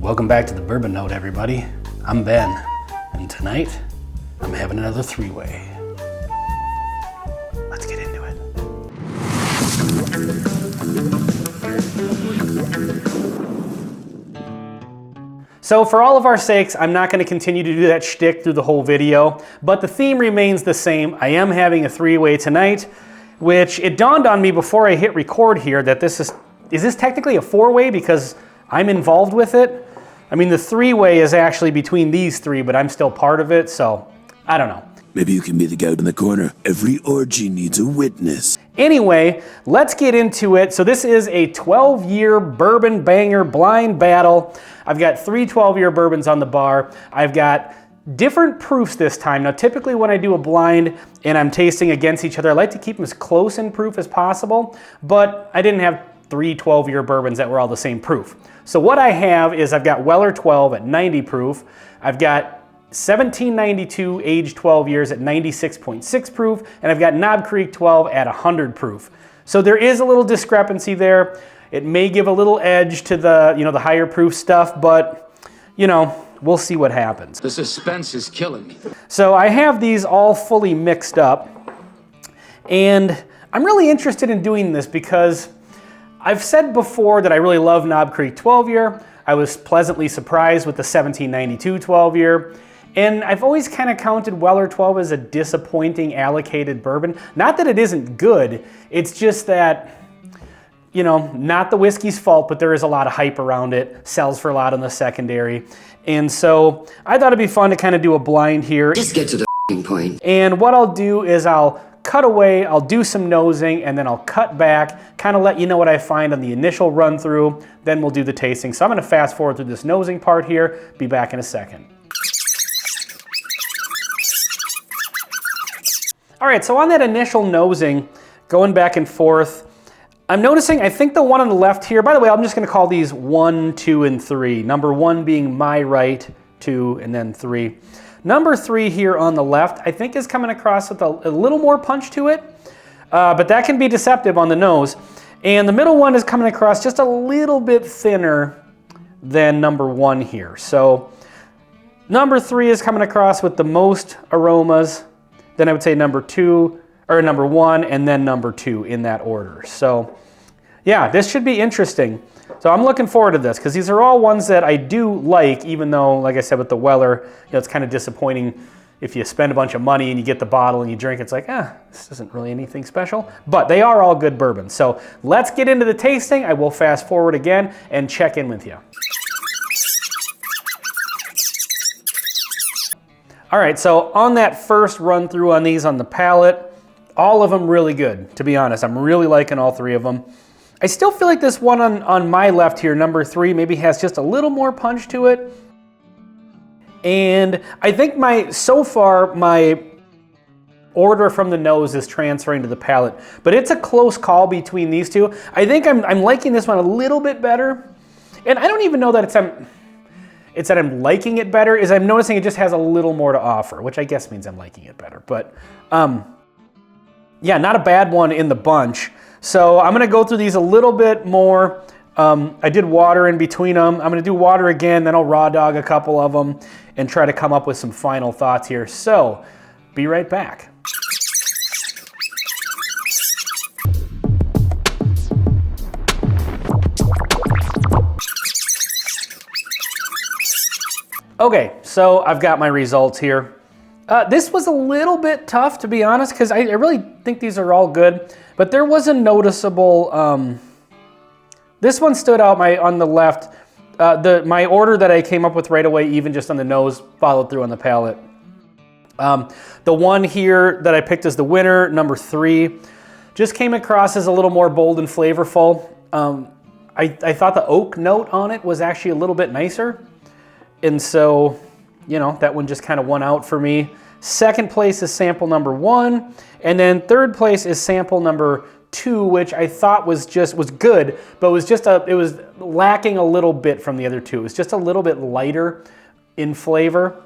Welcome back to the Bourbon Note, everybody. I'm Ben, and tonight I'm having another three-way. Let's get into it. So for all of our sakes, I'm not going to continue to do that shtick through the whole video, but the theme remains the same. I am having a three-way tonight, which it dawned on me before I hit record here that is this technically a four-way because I'm involved with it? I mean, the three-way is actually between these three, but I'm still part of it, so I don't know. Maybe you can be the goat in the corner. Every orgy needs a witness. Anyway, let's get into it. So this is a 12-year bourbon banger blind battle. I've got three 12-year bourbons on the bar. I've got different proofs this time. Now, typically when I do a blind and I'm tasting against each other, I like to keep them as close in proof as possible, but I didn't have three 12-year bourbons that were all the same proof. So what I have is I've got Weller 12 at 90 proof. I've got 1792 aged 12 years at 96.6 proof, and I've got Knob Creek 12 at 100 proof. So there is a little discrepancy there. It may give a little edge to the, the higher proof stuff, but we'll see what happens. The suspense is killing me. So I have these all fully mixed up, and I'm really interested in doing this because I've said before that I really love Knob Creek 12 year. I was pleasantly surprised with the 1792 12 year. And I've always kind of counted Weller 12 as a disappointing allocated bourbon. Not that it isn't good, it's just that, not the whiskey's fault, but there is a lot of hype around it, sells for a lot on the secondary. And so I thought it'd be fun to kind of do a blind here. Just get to the point. And what I'll do is I'll cut away, I'll do some nosing, and then I'll cut back, kind of let you know what I find on the initial run through, then we'll do the tasting. So I'm gonna fast forward through this nosing part here, be back in a second. All right, so on that initial nosing, going back and forth, I'm noticing, I think the one on the left here, by the way, I'm just gonna call these 1, 2, and 3. Number 1 being my right, 2, and then 3. Number 3 here on the left, I think is coming across with a little more punch to it, but that can be deceptive on the nose. And the middle one is coming across just a little bit thinner than number 1 here. So number 3 is coming across with the most aromas. Then I would say number 2, or number 1, and then number 2 in that order. So yeah, this should be interesting. So I'm looking forward to this because these are all ones that I do like, even though, like I said, with the Weller, it's kind of disappointing if you spend a bunch of money and you get the bottle and you drink, it's like, this isn't really anything special. But they are all good bourbons. So let's get into the tasting. I will fast forward again and check in with you. All right, so on that first run through on these on the palate, all of them really good, to be honest. I'm really liking all three of them. I still feel like this one on my left here, number 3, maybe has just a little more punch to it. And I think so far my order from the nose is transferring to the palate, but it's a close call between these two. I think I'm liking this one a little bit better. And I don't even know that it's that I'm liking it better, is I'm noticing it just has a little more to offer, which I guess means I'm liking it better. But yeah, not a bad one in the bunch. So I'm gonna go through these a little bit more. I did water in between them. I'm gonna do water again, then I'll raw dog a couple of them and try to come up with some final thoughts here. So be right back. Okay, so I've got my results here. This was a little bit tough, to be honest, because I really think these are all good, but there was a noticeable, this one stood out on the left. My order that I came up with right away, even just on the nose, followed through on the palate. The one here that I picked as the winner, number 3, just came across as a little more bold and flavorful. I thought the oak note on it was actually a little bit nicer. And so, that one just kind of won out for me. Second place is sample number 1. And then third place is sample number 2, which I thought was good, but it was lacking a little bit from the other two. It was just a little bit lighter in flavor.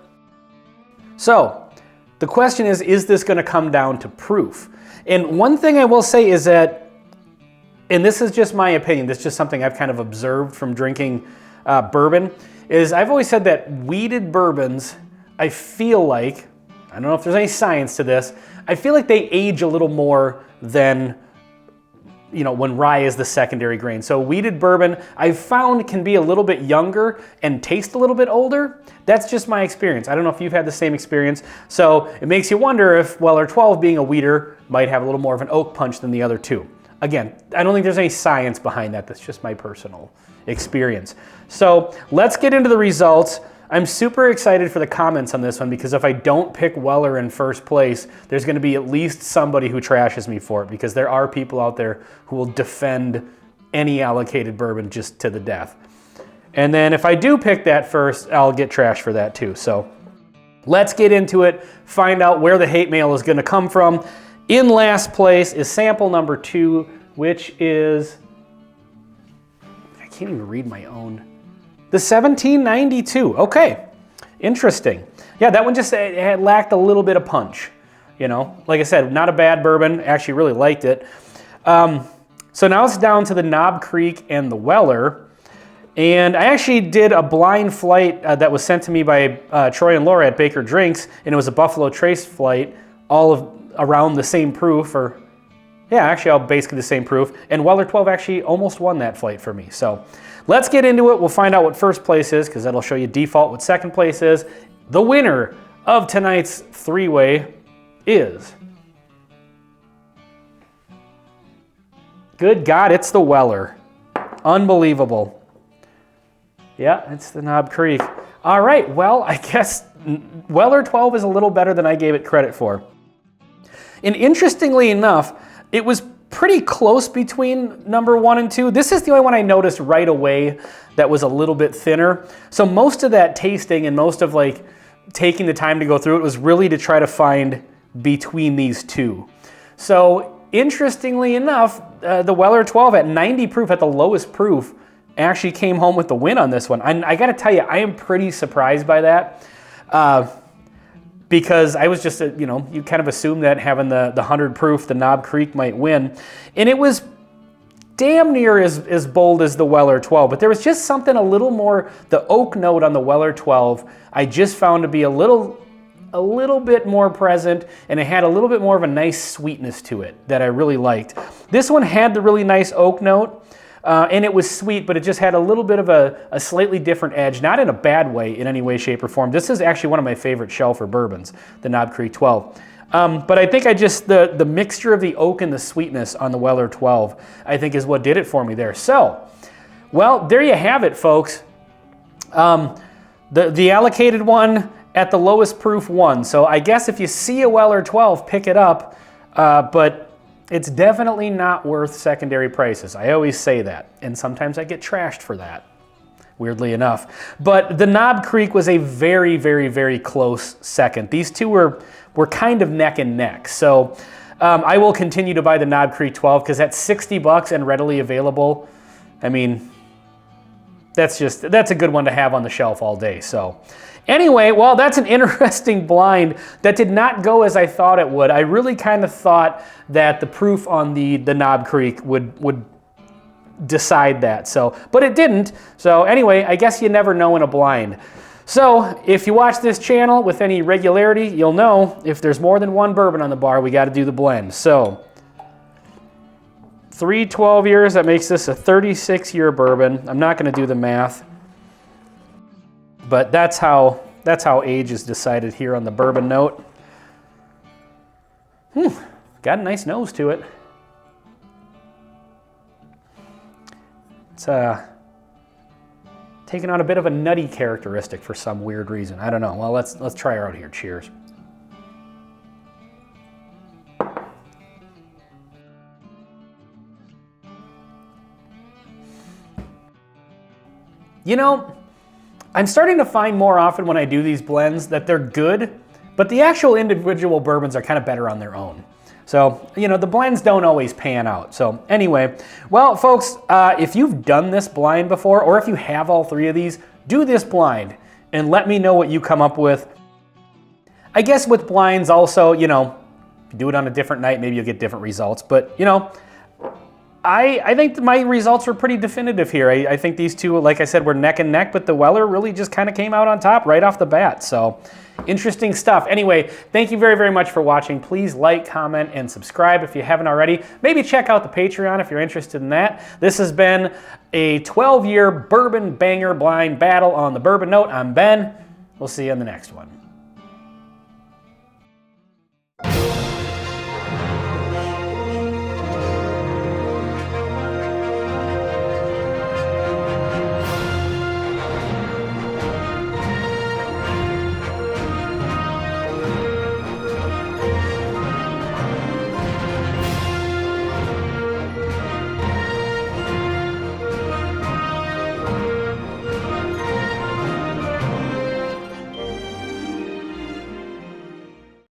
So the question is this going to come down to proof? And one thing I will say is that, and this is just my opinion, this is just something I've kind of observed from drinking bourbon, is I've always said that wheated bourbons, I feel like, I don't know if there's any science to this, I feel like they age a little more than, you know, when rye is the secondary grain. So wheated bourbon, I've found can be a little bit younger and taste a little bit older. That's just my experience. I don't know if you've had the same experience. So it makes you wonder if Weller 12 being a wheater might have a little more of an oak punch than the other two. Again, I don't think there's any science behind that. That's just my personal experience. So let's get into the results. I'm super excited for the comments on this one because if I don't pick Weller in first place, there's going to be at least somebody who trashes me for it, because there are people out there who will defend any allocated bourbon just to the death. And then if I do pick that first, I'll get trashed for that too. So let's get into it, find out where the hate mail is going to come from. In last place is sample number 2, which is, I can't even read my own. The 1792, okay, interesting. Yeah, that one just had lacked a little bit of punch, you know. Like I said, not a bad bourbon, actually really liked it. So now it's down to the Knob Creek and the Weller. And I actually did a blind flight that was sent to me by Troy and Laura at Baker Drinks, and it was a Buffalo Trace flight, around the same proof, or yeah, actually all basically the same proof. And Weller 12 actually almost won that flight for me. So let's get into it. We'll find out what first place is, because that'll show you default what second place is. The winner of tonight's three-way is, good God, it's the Weller. Unbelievable. Yeah, it's the Knob Creek. All right, well, I guess Weller 12 is a little better than I gave it credit for. And interestingly enough, it was pretty close between number 1 and 2. This is the only one I noticed right away that was a little bit thinner. So most of that tasting and most of like taking the time to go through it was really to try to find between these two. So interestingly enough, the Weller 12 at 90 proof, at the lowest proof, actually came home with the win on this one. I gotta tell you, I am pretty surprised by that. Because I was just, you know, you kind of assume that having the 100 proof, the Knob Creek might win. And it was damn near as bold as the Weller 12, but there was just something a little more, the oak note on the Weller 12, I just found to be a little bit more present, and it had a little bit more of a nice sweetness to it that I really liked. This one had the really nice oak note, and it was sweet, but it just had a little bit of a slightly different edge, not in a bad way in any way, shape, or form. This is actually one of my favorite shelfer bourbons, the Knob Creek 12. But I think the mixture of the oak and the sweetness on the Weller 12, I think is what did it for me there. So, well, there you have it, folks. The allocated one at the lowest proof won. So I guess if you see a Weller 12, pick it up, but it's definitely not worth secondary prices. I always say that, and sometimes I get trashed for that, weirdly enough. But the Knob Creek was a very, very, very close second. These two were kind of neck and neck. So I will continue to buy the Knob Creek 12 because that's $60 and readily available. I mean, that's a good one to have on the shelf all day. So anyway, well, that's an interesting blind that did not go as I thought it would. I really kind of thought that the proof on the Knob Creek would decide that. So, but it didn't. So anyway, I guess you never know in a blind. So if you watch this channel with any regularity, you'll know if there's more than one bourbon on the bar, we got to do the blend. So 3 12 years, that makes this a 36-year bourbon. I'm not going to do the math, but that's how age is decided here on the bourbon note. Got a nice nose to it. It's taking on a bit of a nutty characteristic for some weird reason. I don't know. Well, let's try her out here. Cheers. You know, I'm starting to find more often when I do these blends that they're good, but the actual individual bourbons are kind of better on their own. So, you know, the blends don't always pan out. So anyway, well, folks, if you've done this blind before, or if you have all 3 of these, do this blind and let me know what you come up with. I guess with blinds also, you know, if you do it on a different night, maybe you'll get different results. But, you know, I think my results were pretty definitive here. I think these two, like I said, were neck and neck, but the Weller really just kind of came out on top right off the bat. So interesting stuff. Anyway, thank you very, very much for watching. Please like, comment, and subscribe if you haven't already. Maybe check out the Patreon if you're interested in that. This has been a 12-year bourbon banger blind battle on the Bourbon Note. I'm Ben. We'll see you in the next one.